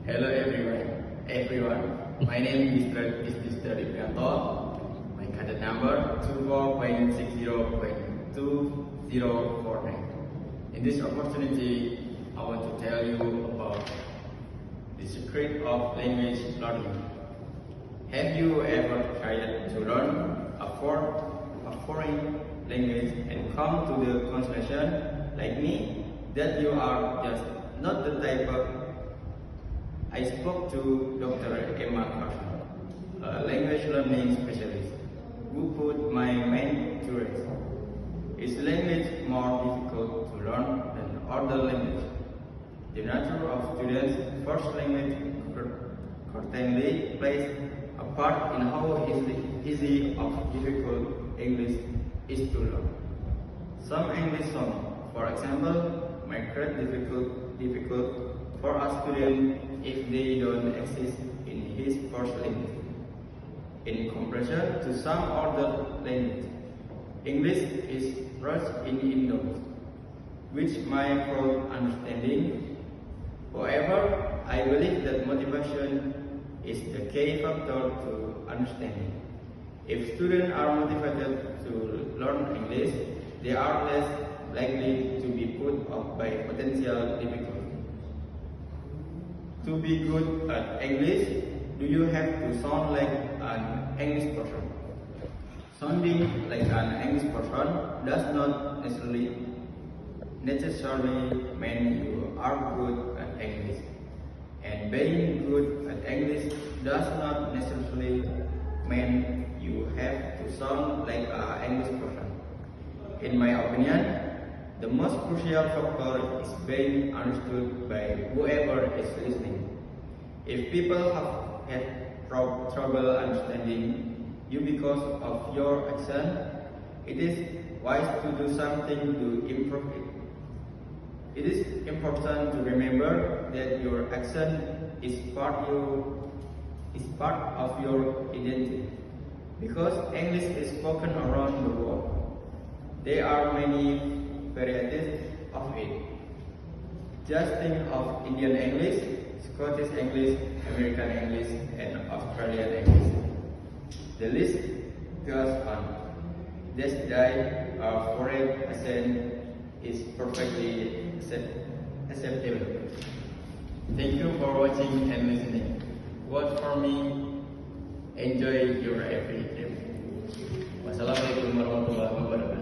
Hello everyone. My name is Mr. Riprianto. My contact number 24.60.2049. In this opportunity, I want to tell you about the secret of language learning. Have you ever tried to learn a foreign language and come to the conclusion, like me, that you are just not the type of... I spoke to Dr. Emma Carson, a language learning specialist, who put my mind to rest. Is language more difficult to learn than other language? The nature of students' first language certainly plays a part in how easy or difficult English is to learn. Some English songs, for example, might create difficult for a student if they don't exist in his first language. In comparison to some other languages, English is rich in idioms, which might cause understanding. However, I believe that motivation is the key factor to understanding. If students are motivated to learn English, they are less likely to be put off by potential difficulties. To be good at English, do you have to sound like an English person? Sounding like an English person does not necessarily mean you are good at English. And being good at English does not necessarily mean you have to sound like an English person. In my opinion, the most crucial factor is being understood by whoever is listening. If people have had trouble understanding you because of your accent, it is wise to do something to improve it. It is important to remember that your accent is part of your identity. Because English is spoken around the world, there are many varieties of it. Just think of Indian English, Scottish English, American English, and Australian English. The list goes on. That's why our foreign accent is perfectly acceptable. Thank you for watching and listening. Vote for me. Enjoy your every trip. Wassalamualaikum warahmatullahi wabarakatuh.